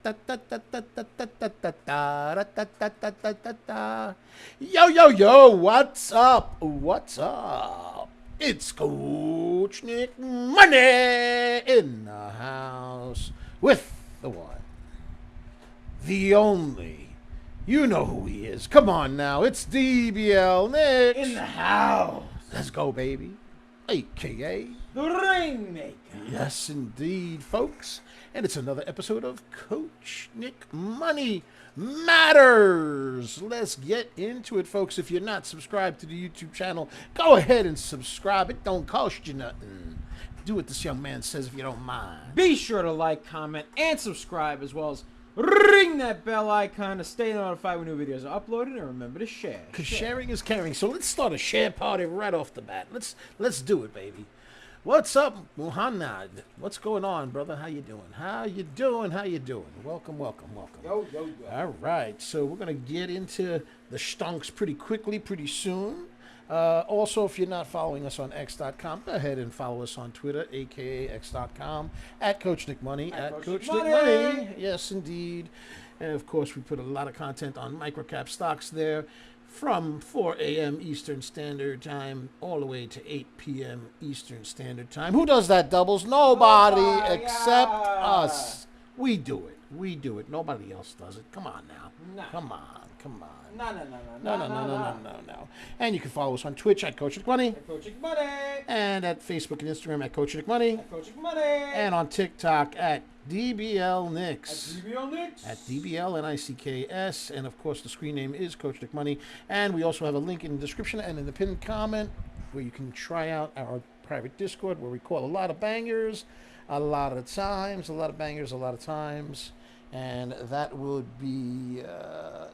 Yo, yo, yo, what's up? What's up? It's Coach Nick Money in the house with the one, the only. You know who he is. Come on now, it's DBL Nick. In the house. Let's go, baby. AKA The Rainmaker. Yes, indeed, folks. And it's another episode of Coach Nick Money Matters. Let's get into it, folks. If you're not subscribed to the YouTube channel, go ahead and subscribe. It don't cost you nothing. Do what this young man says if you don't mind. Be sure to like, comment, and subscribe, as well as ring that bell icon to stay notified when new videos are uploaded, and remember to share. Because sharing is caring. So let's start a share party right off the bat. Let's do it, baby. What's up, Muhammad? What's going on, brother? How you doing? How you doing? How you doing? Welcome, welcome, welcome. Yo. All right, so we're going to get into the stonks pretty quickly, pretty soon. Also, if you're not following us on X.com, go ahead and follow us on Twitter, aka X.com, at Coach Nick Money, at Coach Nick Money. Yes, indeed. And of course, we put a lot of content on microcap stocks there from 4 a.m. Eastern Standard Time all the way to 8 p.m. Eastern Standard Time. Who does that, Doubles? Nobody except us. We do it. We do it. Nobody else does it. Come on now. Nah. Come on. Come on. No. And you can follow us on Twitch at Coach Nick Money. At Coach Nick Money. And at Facebook and Instagram at Coach Nick Money. At Coach Nick Money. And on TikTok at DBL Nicks. At DBL Nicks. At DBL NICKS. And of course, the screen name is Coach Nick Money. And we also have a link in the description and in the pinned comment where you can try out our private Discord where we call a lot of bangers, a lot of times, a lot of bangers, a lot of times. And that would be a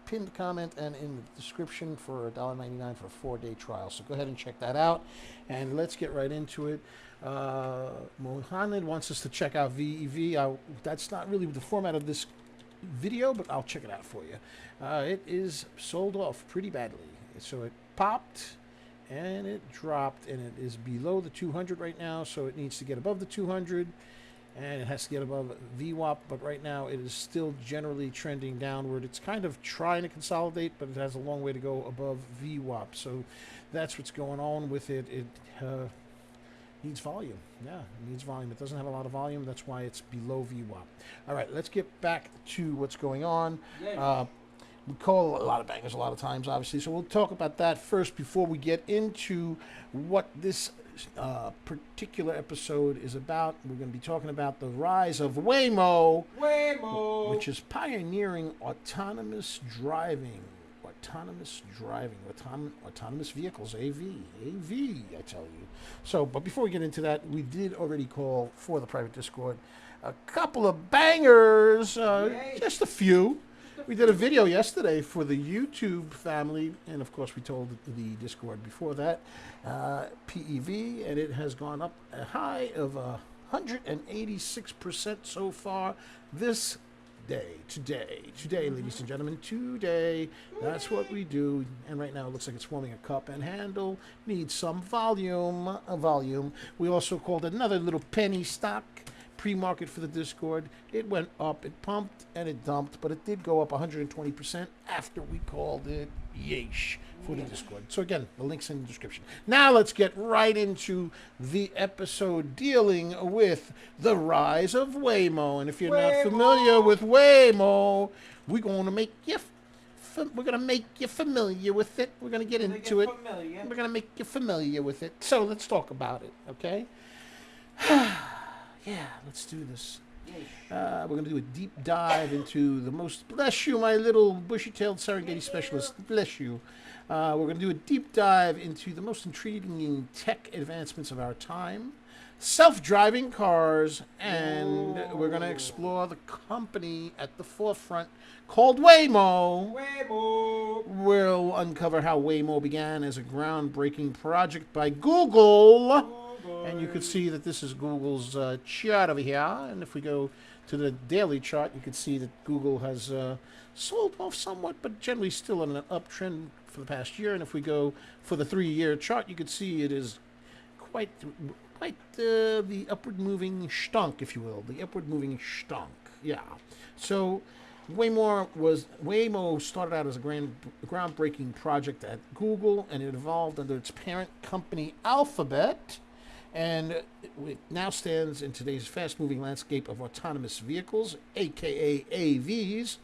pinned comment and in the description for $1.99 for a 4-day trial. So go ahead and check that out. And let's get right into it. Mohamed wants us to check out VEV. That's not really the format of this video, but I'll check it out for you. It is sold off pretty badly. So it popped and it dropped, and it is below the 200 right now, so it needs to get above the 200. And it has to get above VWAP, but right now it is still generally trending downward. It's kind of trying to consolidate, but it has a long way to go above VWAP. So that's what's going on with it. It needs volume. Yeah, it needs volume. It doesn't have a lot of volume. That's why it's below VWAP. All right, let's get back to what's going on. We call a lot of bangers a lot of times, obviously. So we'll talk about that first before we get into what this particular episode is about. We're going to be talking about the rise of Waymo, which is pioneering autonomous driving. Autonomous vehicles, AV, I tell you. So, but before we get into that, we did already call for the private Discord a couple of bangers, just a few. We did a video yesterday for the YouTube family, and of course we told the Discord before that, PEV, and it has gone up a high of 186% so far this day, today, ladies and gentlemen, today. That's what we do, and right now it looks like it's forming a cup and handle. Needs some volume, We also called another little penny stock pre-market for the Discord. It went up, it pumped, and it dumped, but it did go up 120% after we called it yeesh for the Discord. So again, the link's in the description. Now let's get right into the episode dealing with the rise of Waymo. And if you're not familiar with Waymo, we're going to make you familiar with it. We're going to get into it. We're going to make you familiar with it. So let's talk about it, okay? Yeah, let's do this. We're going to do a deep dive into the most... Bless you, my little bushy-tailed Serengeti specialist. Bless you. We're going to do a deep dive into the most intriguing tech advancements of our time. Self-driving cars. And we're going to explore the company at the forefront called Waymo. We'll uncover how Waymo began as a groundbreaking project by Google. And you can see that this is Google's chart over here. And if we go to the daily chart, you can see that Google has sold off somewhat, but generally still on an uptrend for the past year. And if we go for the 3-year chart, you can see it is quite the upward moving stunk, if you will. The upward moving stunk. Yeah. So Waymo started out as a groundbreaking project at Google, and it evolved under its parent company Alphabet, and it now stands in today's fast-moving landscape of autonomous vehicles, aka AVs.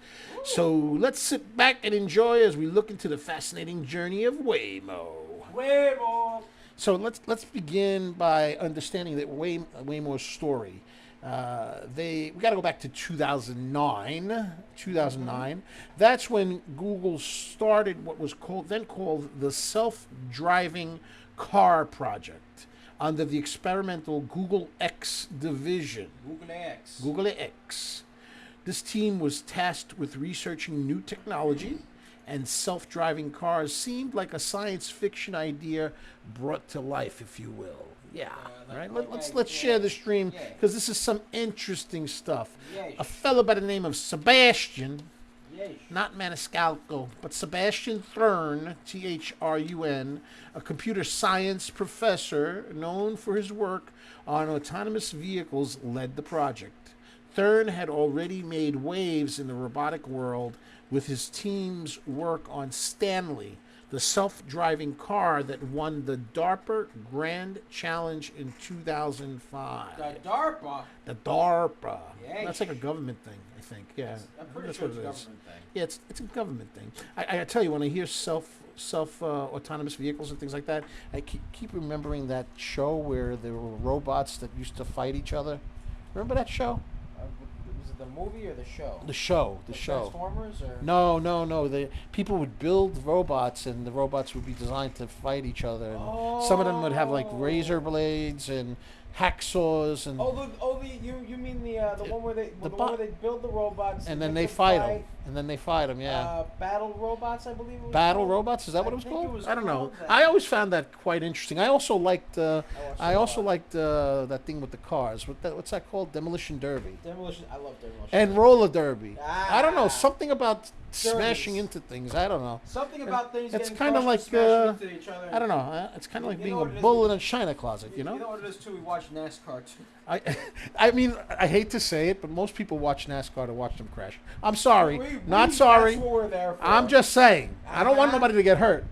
So let's sit back and enjoy as we look into the fascinating journey of Waymo. Waymo. So let's begin by understanding that Waymo's story. We got to go back to 2009. 2009. That's when Google started what was called the self-driving car project under the experimental Google X division. Google X. Google X. This team was tasked with researching new technology, and self-driving cars seemed like a science fiction idea brought to life, if you will. Yeah. Right. Let's share the stream because this is some interesting stuff. A fellow by the name of Sebastian, not Maniscalco, but Sebastian Thrun, Thrun, a computer science professor known for his work on autonomous vehicles, led the project. Thurn had already made waves in the robotic world with his team's work on Stanley, the self-driving car that won the DARPA Grand Challenge in 2005. The DARPA? The DARPA. Yay. That's like a government thing, I think. Yeah, I'm pretty that's sure what it's a it is. government thing. Yeah, it's a government thing. I tell you, when I hear autonomous vehicles and things like that, I keep remembering that show where there were robots that used to fight each other. Remember that show? Was it the movie or the show? The show. Transformers or? No. The people would build robots, and the robots would be designed to fight each other. And some of them would have like razor blades and hacksaws and. You mean the one where they one where they build the robots and then they fight them. Yeah. Battle robots, I believe. It was Battle called? robots? Is that what it was think called? it was I don't know. called that. I always found that quite interesting. I also liked. watched that thing with the cars. What's that called? Demolition Derby. Demolition. I love Demolition. And roller derby. Ah. I don't know, something about Derbies. smashing into things. I don't know. Something about things It's getting kind of crushed like and smashing into each other. I don't know. It's kind of like You being know a what it is? bull in a china closet. You You know. know what it is too? We watch NASCAR too. I mean, I hate to say it, but most people watch NASCAR to watch them crash. I'm sorry, We- not we- sorry. That's what we're there for. I'm just saying. I don't want Uh-huh. nobody to get hurt.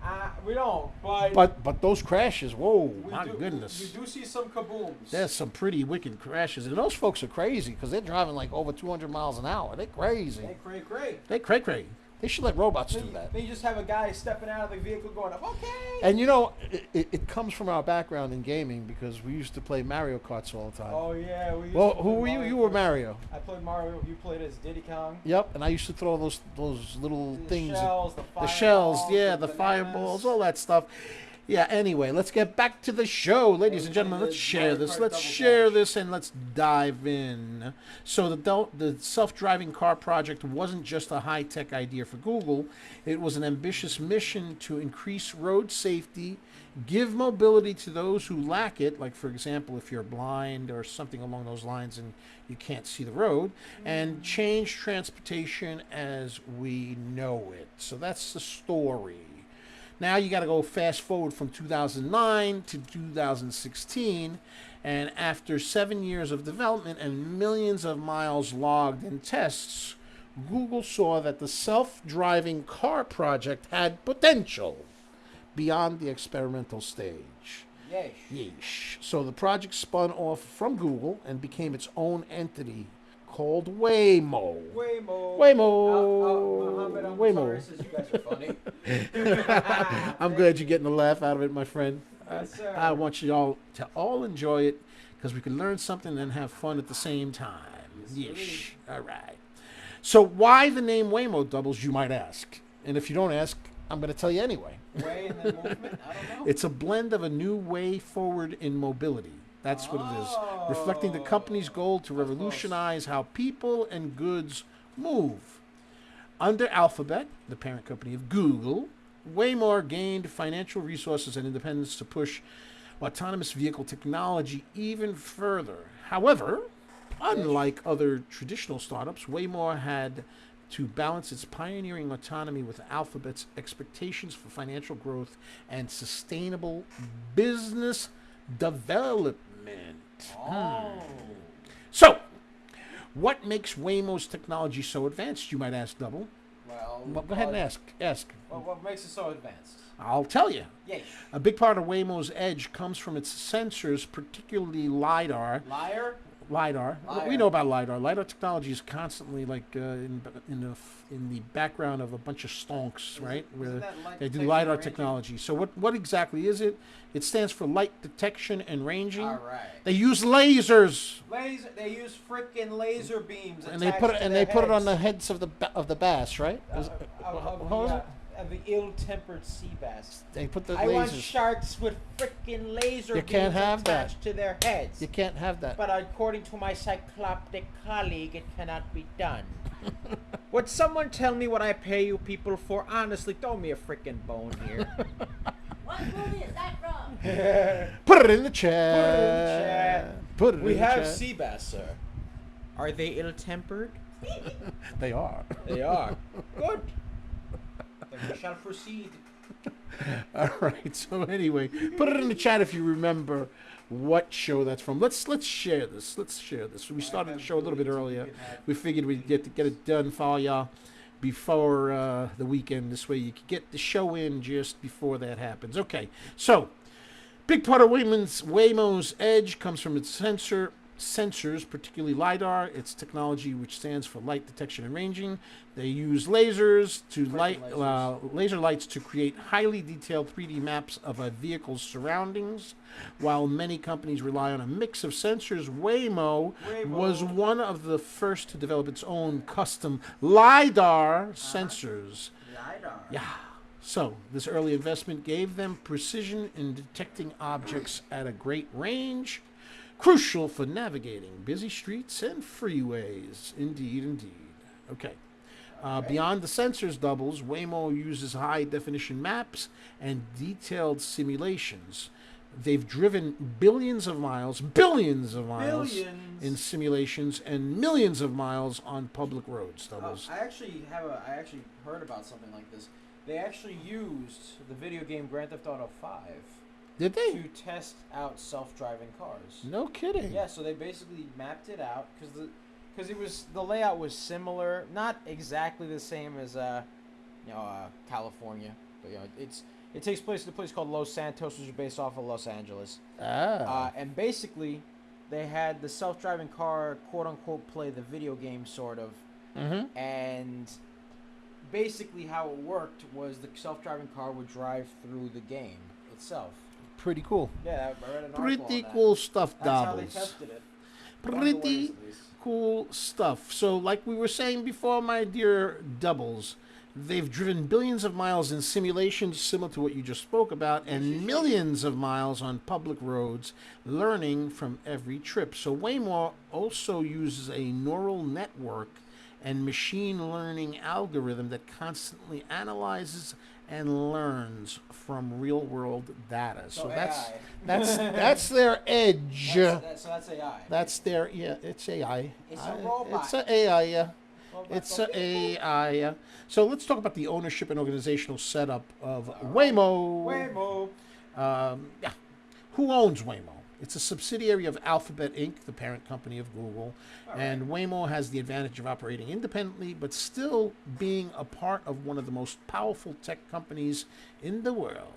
We don't, but. But those crashes, whoa, we my do, goodness. We do see some kabooms. There's some pretty wicked crashes, and those folks are crazy because they're driving like over 200 miles an hour. They're crazy. Hey, cray. They cray. They should let robots do that. Then you just have a guy stepping out of the vehicle going, "I'm okay." And you know, it comes from our background in gaming because we used to play Mario Karts all the time. Oh yeah, we. Used Well, to who play were you? Mario You were Kart. Mario. I played Mario. You played as Diddy Kong. Yep, and I used to throw those little The things. shells, the The fireballs, shells, yeah, the bananas. fireballs, all that stuff. Yeah, anyway, let's get back to the show. Ladies and gentlemen, let's share this. Let's share this and let's dive in. So the self-driving car project wasn't just a high-tech idea for Google. It was an ambitious mission to increase road safety, give mobility to those who lack it, like for example, if you're blind or something along those lines and you can't see the road, and change transportation as we know it. So that's the story. Now you got to go fast forward from 2009 to 2016, and after 7 years of development and millions of miles logged in tests, Google saw that the self-driving car project had potential beyond the experimental stage. Yeesh. So the project spun off from Google and became its own entity called Waymo. Muhammad, I'm Waymo. sorry, says you guys are funny. I'm glad you're getting a laugh out of it, my friend. Yes, sir. I want you all to enjoy it because we can learn something and have fun at the same time. Yes, Yeesh. All right. So why the name Waymo doubles, you might ask. And if you don't ask, I'm going to tell you anyway. Way in the movement? I don't know. It's a blend of a new way forward in mobility. That's what it is. Reflecting the company's goal to revolutionize how people and goods move. Under Alphabet, the parent company of Google, Waymo gained financial resources and independence to push autonomous vehicle technology even further. However, unlike other traditional startups, Waymo had to balance its pioneering autonomy with Alphabet's expectations for financial growth and sustainable business development. Oh. So, What makes Waymo's technology so advanced, you might ask, Double? Well, Go ahead and ask. Well, what makes it so advanced? I'll tell you. Yes. A big part of Waymo's edge comes from its sensors, particularly LiDAR. Liar? LiDAR. Liar. We know about LiDAR. LiDAR technology is constantly in the background of a bunch of stonks, right? Isn't that light They do detection LiDAR and ranging? technology. So what exactly is it? It stands for light detection and ranging. All right. They use lasers, They use freaking laser beams. and they put it on the heads of the bass, right? Of the ill-tempered sea bass. They put the I want lasers. sharks with freaking laser You beams can't have that. attached to their heads. You can't have that. But according to my cycloptic colleague, it cannot be done. Would someone tell me what I pay you people for? Honestly, throw me a freaking bone here. What movie is that from? Put it in the chat. Put it We in the have chat. sea bass, sir. Are they ill-tempered? They are. They are. Good. Then we shall proceed. All right. So anyway, put it in the chat if you remember what show that's from. Let's share this. We started the show a little bit earlier. We figured we'd get it done for y'all before the weekend. This way you could get the show in just before that happens. Okay. So big part of Waymo's edge comes from its sensors, particularly LiDAR. Its technology, which stands for light detection and ranging. They use laser lights to create highly detailed 3D maps of a vehicle's surroundings. While many companies rely on a mix of sensors, Waymo was one of the first to develop its own custom LiDAR sensors. LiDAR. Yeah. So, this early investment gave them precision in detecting objects at a great range, crucial for navigating busy streets and freeways. Indeed. Okay. Beyond the sensors doubles, Waymo uses high-definition maps and detailed simulations. They've driven billions of miles in simulations and millions of miles on public roads. Doubles. I actually heard about something like this. They actually used the video game Grand Theft Auto 5 Did they? to test out self-driving cars. No kidding. Yeah, so they basically mapped it out because the layout was similar, not exactly the same as California, but it takes place in a place called Los Santos, which is based off of Los Angeles. And basically, they had the self-driving car, quote unquote, play the video game, sort of. Mm-hmm. And basically, how it worked was the self-driving car would drive through the game itself. Pretty cool. Yeah, I read an article Pretty on that. cool stuff, That's how doubles. they tested it. Pretty cool stuff. So, like we were saying before, my dear doubles, they've driven billions of miles in simulations similar to what you just spoke about, and millions of miles on public roads, learning from every trip. So, Waymo also uses a neural network and machine learning algorithm that constantly analyzes and learns from real world data. So that's their edge. So that's AI. That's their it's AI. It's a robot. It's a AI. Yeah. Robot. It's a AI. Yeah. So let's talk about the ownership and organizational setup of Waymo. Waymo. Yeah. Who owns Waymo? It's a subsidiary of Alphabet Inc., the parent company of Google. And Waymo has the advantage of operating independently, but still being a part of one of the most powerful tech companies in the world.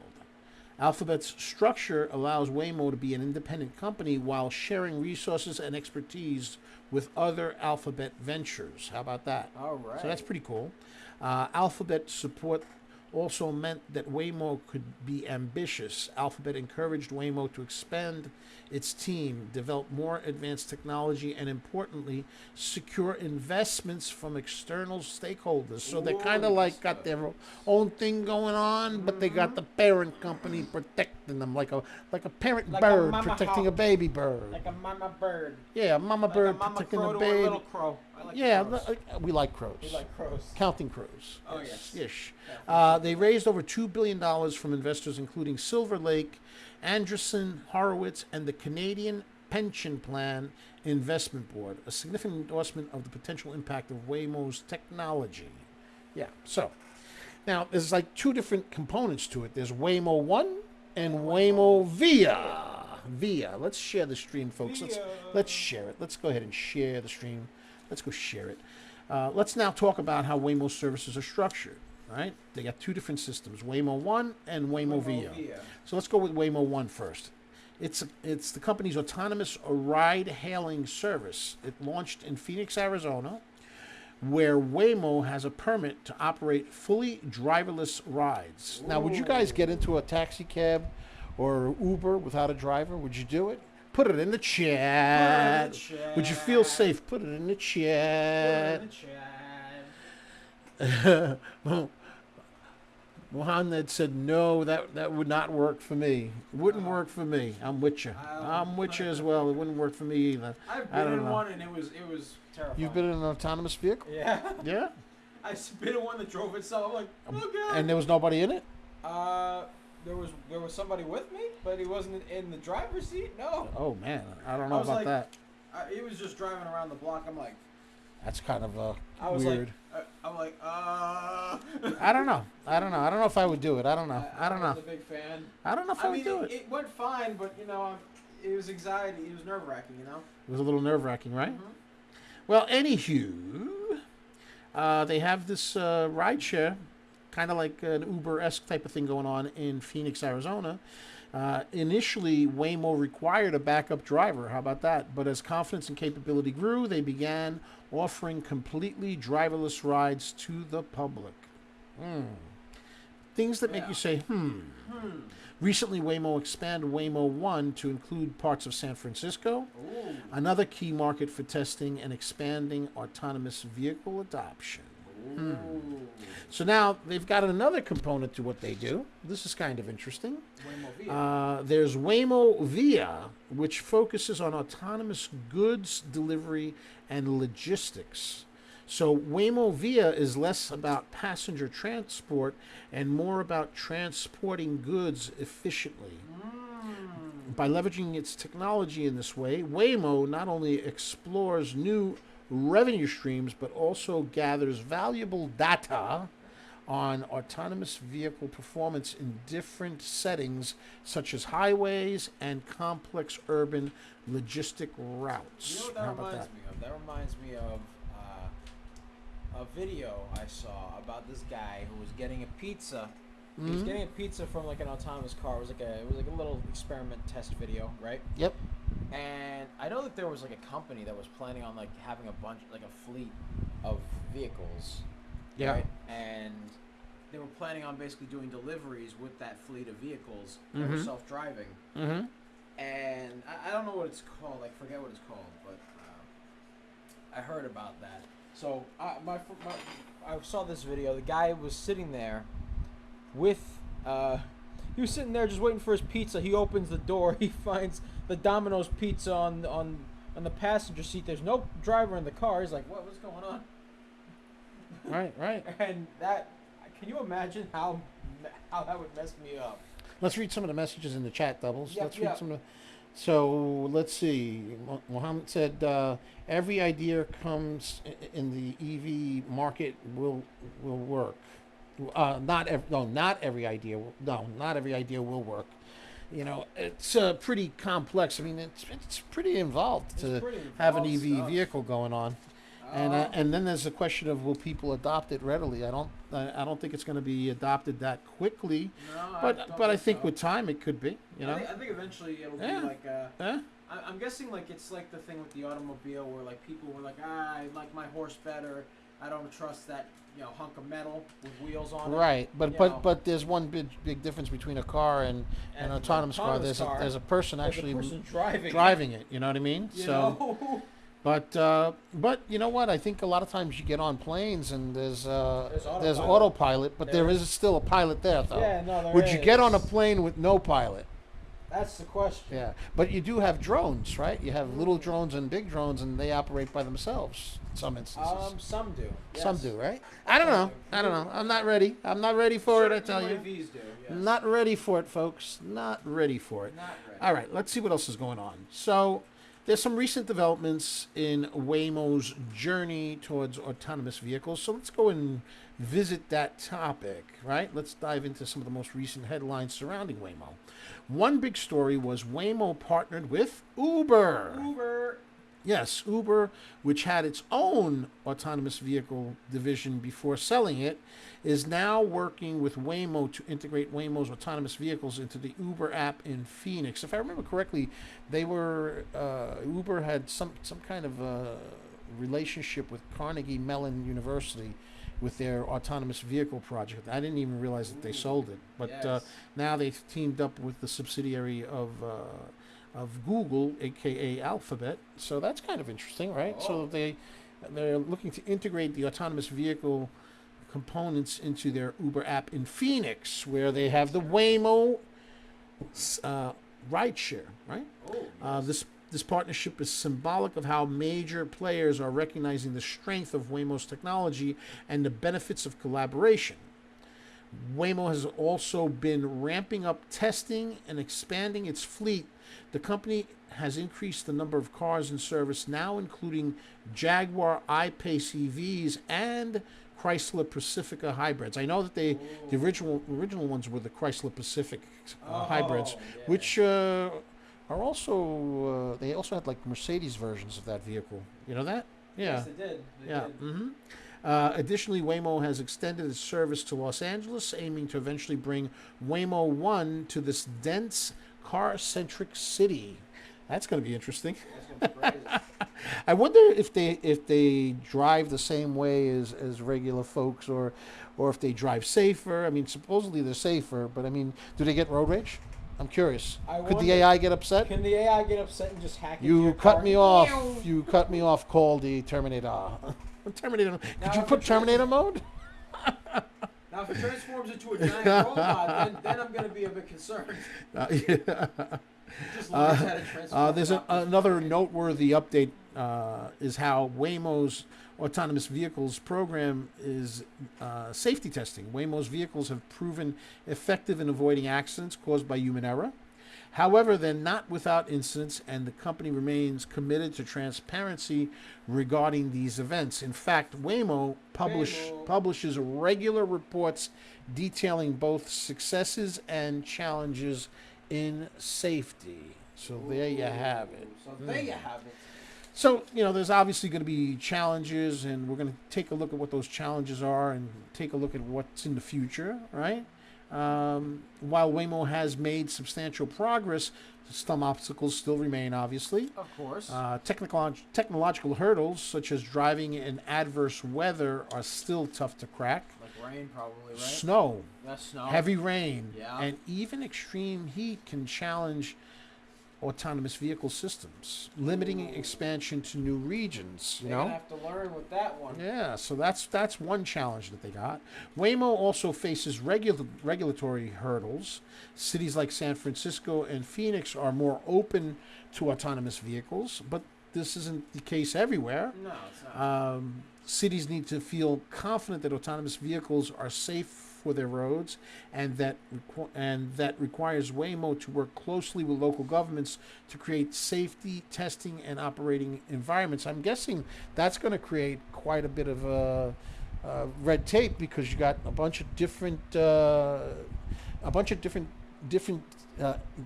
Alphabet's structure allows Waymo to be an independent company while sharing resources and expertise with other Alphabet ventures. How about that? All right. So that's pretty cool. Alphabet support also meant that Waymo could be ambitious. Alphabet encouraged Waymo to expand its team, develop more advanced technology, and importantly, secure investments from external stakeholders. So they kind of like got their own thing going on, but they got the parent company protecting them, like a parent Like a bird mama protecting a hawk. baby bird. Like a mama bird. Yeah, a mama Like bird a mama protecting crow a to a baby. little crow. I like Yeah, crows. we like crows. We like crows. Counting crows. Oh, yes. Yes. They raised over $2 billion from investors, including Silver Lake, Andreessen Horowitz, and the Canadian Pension Plan Investment Board, a significant endorsement of the potential impact of Waymo's technology. Yeah, so now there's like two different components to it. There's Waymo 1 and Waymo Via. Let's share the stream, folks. Let's share it. Let's go ahead and share the stream. Let's go share it. Let's now talk about how Waymo services are structured. Right? They got two different systems, Waymo 1 and Waymo Via. So let's go with Waymo 1 first. It's the company's autonomous ride-hailing service. It launched in Phoenix, Arizona, where Waymo has a permit to operate fully driverless rides. Ooh. Now, would you guys get into a taxi cab or Uber without a driver? Would you do it? Put it in the chat. Would you feel safe? Put it in the chat. Mohammed said, no, that would not work for me. It wouldn't work for me. I'm with you. I'm with you as well. It wouldn't work for me either. I've been in one, and it was terrifying. You've been in an autonomous vehicle? Yeah. Yeah? I've been in one that drove itself. I'm like, oh, God. And there was nobody in it? There was somebody with me, but he wasn't in the driver's seat. No. Oh, man. I don't know about that. He was just driving around the block. I'm like... That's kind of weird. I'm like, I don't know. I don't know if I would do it. I don't know. I don't know. I was a big fan. I don't know if I would do it. It went fine, but, it was anxiety. It was nerve-wracking, It was a little nerve-wracking, right? Mm-hmm. Well, anywho, they have this rideshare, kind of like an Uber-esque type of thing going on in Phoenix, Arizona. Initially, Waymo required a backup driver. How about that? But as confidence and capability grew, they began offering completely driverless rides to the public. Things that make you say, Recently, Waymo expanded Waymo 1 to include parts of San Francisco, Ooh. another key market for testing and expanding autonomous vehicle adoption. So now they've got another component to what they do. This is kind of interesting. Waymo Via. There's Waymo Via, which focuses on autonomous goods delivery and logistics. So Waymo Via is less about passenger transport and more about transporting goods efficiently. By leveraging its technology in this way, Waymo not only explores new revenue streams, but also gathers valuable data on autonomous vehicle performance in different settings, such as highways and complex urban logistic routes. You know what that reminds me of? That reminds me of a video I saw about this guy who was getting a pizza. He was getting a pizza from like an autonomous car. It was like a little experiment test video, right? Yep. And I know that there was like a company that was planning on like having a bunch, like a fleet of vehicles. Yeah. Right? And they were planning on basically doing deliveries with that fleet of vehicles that were self-driving. And I don't know what it's called. I forget what it's called, but I heard about that. So I saw this video. The guy was sitting there with he was sitting there just waiting for his pizza. He opens the door. He finds the Domino's pizza on the passenger seat. There's no driver in the car. He's like, what's going on? Right. And that, can you imagine how that would mess me up? Let's read some of the messages in the chat, Doubles. Yep, Let's read some of the... So, let's see. Mohammed said, every idea comes in the EV market will work. Not every idea will work. It's pretty complex. I mean, it's pretty involved to have an EV vehicle going on. And then there's a question of, will people adopt it readily? I don't think it's going to be adopted that quickly. No, but I think with time it could be. I think eventually it'll be like. I'm guessing like it's like the thing with the automobile where like people were like, I like my horse better. I don't trust that hunk of metal with wheels on it. Right, but there's one big difference between a car and an autonomous car. There's a person actually driving it. You know what I mean? But you know what? I think a lot of times you get on planes and there's autopilot, but there is still a pilot there, though. Yeah, no, there Would is. you get on a plane with no pilot? That's the question. Yeah, but you do have drones, right? You have little drones and big drones, and they operate by themselves in some instances. Some do. Yes. Some do, right? I don't know. I'm not ready. I'm not ready for it, I tell you. UAVs do, yes. Not ready for it, folks. Not ready for it. Not ready. All right, let's see what else is going on. So, there's some recent developments in Waymo's journey towards autonomous vehicles. So let's go and visit that topic, right? Let's dive into some of the most recent headlines surrounding Waymo. One big story was Waymo partnered with Uber. Yes, Uber, which had its own autonomous vehicle division before selling it, is now working with Waymo to integrate Waymo's autonomous vehicles into the Uber app in Phoenix. If I remember correctly, they were Uber had some kind of relationship with Carnegie Mellon University with their autonomous vehicle project. I didn't even realize that they sold it, but Yes. now they've teamed up with the subsidiary of Google, aka Alphabet. So that's kind of interesting, right? Oh. So they're looking to integrate the autonomous vehicle components into their Uber app in Phoenix, where they have the Waymo rideshare, right? Oh, yes. This partnership is symbolic of how major players are recognizing the strength of Waymo's technology and the benefits of collaboration. Waymo has also been ramping up testing and expanding its fleet. The company has increased the number of cars in service, now including Jaguar I-Pace EVs and Chrysler Pacifica hybrids. I know that the original ones were the Chrysler Pacific hybrids, yeah. which are also they also had like Mercedes versions of that vehicle. You know that? Yeah. Yes, they did. They Yeah. did. Additionally, Waymo has extended its service to Los Angeles, aiming to eventually bring Waymo One to this dense, car-centric city. That's going to be interesting. That's gonna be crazy. I wonder if they drive the same way as regular folks, or if they drive safer. I mean, supposedly they're safer, but I mean, do they get road rage? I'm curious. I Could the wonder- AI get upset? Can the AI get upset and just hack into You your cut car? me off. You cut me off. Call the Terminator. Terminator. Could Now, you if put it Terminator mode? Now, if it transforms into a giant robot, then I'm going to be a bit concerned. Yeah. Just learn how to transform. There's another noteworthy update is how Waymo's autonomous vehicles program is safety testing. Waymo's vehicles have proven effective in avoiding accidents caused by human error. However, they're not without incidents, and the company remains committed to transparency regarding these events. In fact, Waymo publishes regular reports detailing both successes and challenges in safety. So there you have it. So there you have it. So, there's obviously going to be challenges, and we're going to take a look at what those challenges are and take a look at what's in the future, right? While Waymo has made substantial progress, some obstacles still remain, obviously. Of course. Technological hurdles, such as driving in adverse weather, are still tough to crack. Like rain, probably, right? Snow, That's snow. heavy rain, Yeah. and even extreme heat can challenge autonomous vehicle systems, limiting expansion to new regions. They're going to have to learn with that one. Yeah, so that's one challenge that they got. Waymo also faces regulatory hurdles. Cities like San Francisco and Phoenix are more open to autonomous vehicles, but this isn't the case everywhere. No, it's not. Cities need to feel confident that autonomous vehicles are safe for their roads, and that requires Waymo to work closely with local governments to create safety testing and operating environments. I'm guessing that's going to create quite a bit of red tape, because you got a bunch of different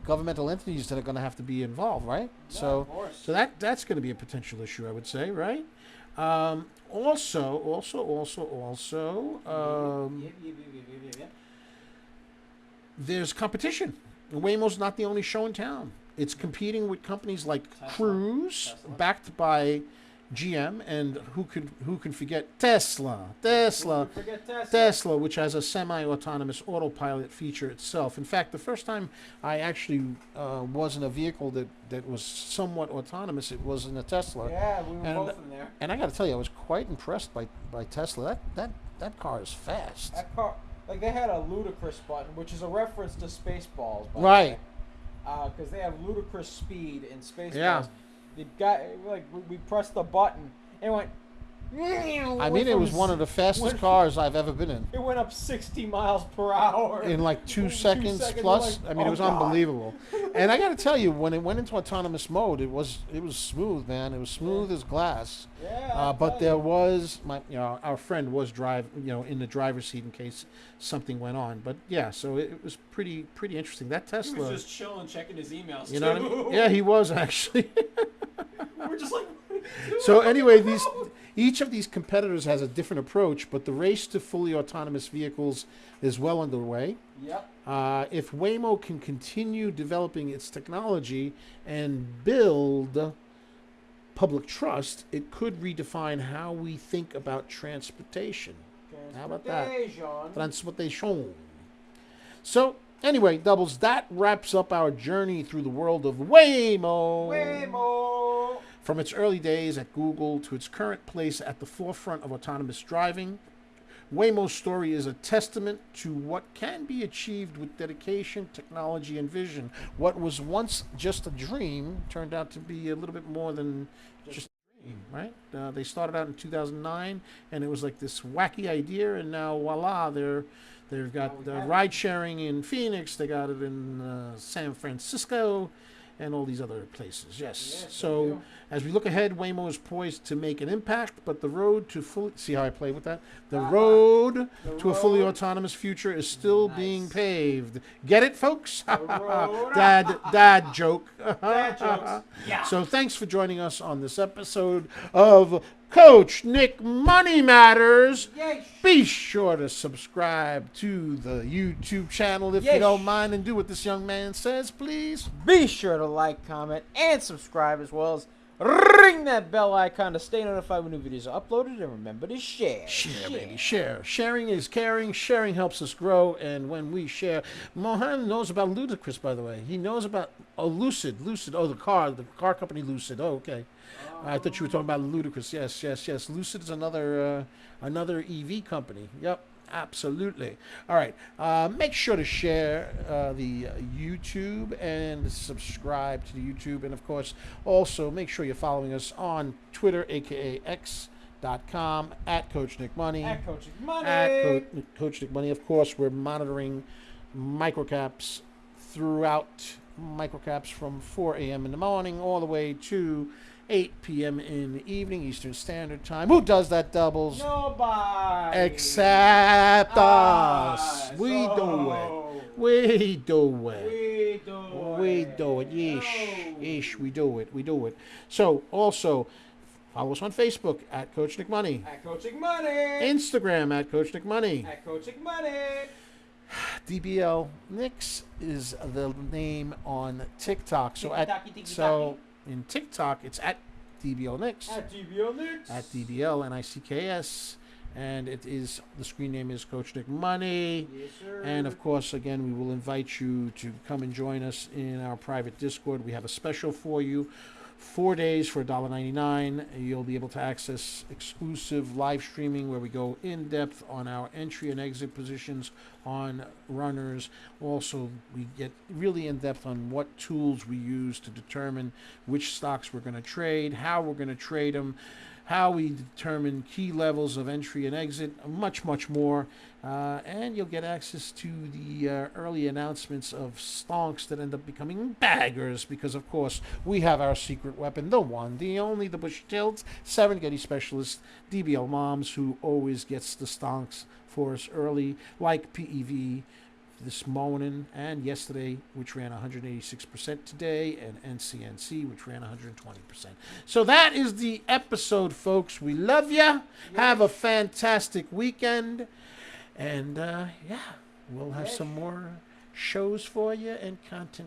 governmental entities that are going to have to be involved, right? Yeah, So of course. so that's going to be a potential issue, I would say, right? Also, Yeah. there's competition. Waymo's not the only show in town. It's competing with companies like Tesla. Cruise, Tesla. backed by GM, and who can forget Tesla? Forget Tesla. Tesla, which has a semi-autonomous autopilot feature itself. In fact, the first time I actually was in a vehicle that was somewhat autonomous, it was in a Tesla. Yeah, we were And- both in there. And I got to tell you, I was quite impressed by Tesla. That car is fast. That car, like they had a ludicrous button, which is a reference to Spaceballs. Right. Because they have ludicrous speed in Spaceballs. Yeah. The guy, we pressed the button and it went. I mean, it was one of the fastest went- cars I've ever been in. It went up 60 miles per hour. In like 2 2 seconds seconds, plus. like, I mean, it oh, was God. unbelievable. And I got to tell you, when it went into autonomous mode, it was smooth, man. It was smooth as glass. Yeah. I'll But tell there you. was our friend was in the driver's seat in case something went on. But yeah, so it was pretty interesting. That He Tesla, was just chilling, checking his emails you know what I too. mean? Yeah, he was actually. We're just like, So anyway, each of these competitors has a different approach, but the race to fully autonomous vehicles is well underway. Yep. If Waymo can continue developing its technology and build public trust, it could redefine how we think about transportation. How about that? Transportation. So, anyway, Doubles, that wraps up our journey through the world of Waymo. Waymo. From its early days at Google to its current place at the forefront of autonomous driving, Waymo's story is a testament to what can be achieved with dedication, technology, and vision. What was once just a dream turned out to be a little bit more than just a dream, right? They started out in 2009, and it was like this wacky idea, and now voila, they've got ride sharing in Phoenix, they got it in San Francisco, and all these other places. Yes. So as we look ahead, Waymo is poised to make an impact, but the road to fully see how I play with that? The road to a fully autonomous future is still being paved. Get it, folks? Dad joke. Dad jokes. Yeah. So thanks for joining us on this episode of Coach Nick Money Matters. Yes. Be sure to subscribe to the YouTube channel if you don't mind, and do what this young man says, please. Be sure to like, comment, and subscribe, as well as ring that bell icon to stay notified when new videos are uploaded, and remember to share. Share, baby, share. Sharing is caring. Sharing helps us grow, and when we share, Mohan knows about Ludacris, by the way. He knows about Lucid. Oh, the car company Lucid. Oh, okay. I thought you were talking about Ludacris. Yes. Lucid is another EV company. Yep, absolutely. All right. Make sure to share the YouTube and subscribe to the YouTube. And, of course, also make sure you're following us on Twitter, a.k.a. X.com, at Coach Nick Money. At Coach Nick Money. At Coach Nick Money. Of course, we're monitoring microcaps throughout microcaps from 4 a.m. in the morning all the way to 8 p.m. in the evening, Eastern Standard Time. Who does that, Doubles? Nobody. Except us. We do it. We do it. Yeesh, we do it. So, also, follow us on Facebook at Coach Nick Money. At Coach Nick Money. Instagram at Coach Nick Money. At Coach Nick Money. DBL Nicks is the name on TikTok. So in TikTok, it's at DBL Nicks. At DBL Nicks. At DBL NICKS. And the screen name is Coach Nick Money. Yes, sir. And of course, again, we will invite you to come and join us in our private Discord. We have a special for you. 4 days for $1.99. You'll be able to access exclusive live streaming where we go in depth on our entry and exit positions on runners. Also, we get really in depth on what tools we use to determine which stocks we're going to trade, how we're going to trade them, how we determine key levels of entry and exit, much more. And you'll get access to the early announcements of stonks that end up becoming baggers because, of course, we have our secret weapon, the one, the only, the Bush Tilts, Serengeti specialist, DBL Moms, who always gets the stonks for us early, like PEV this morning and yesterday, which ran 186% today, and NCNC, which ran 120%. So that is the episode, folks. We love you. Have a fantastic weekend. And, we'll have some more shows for you and content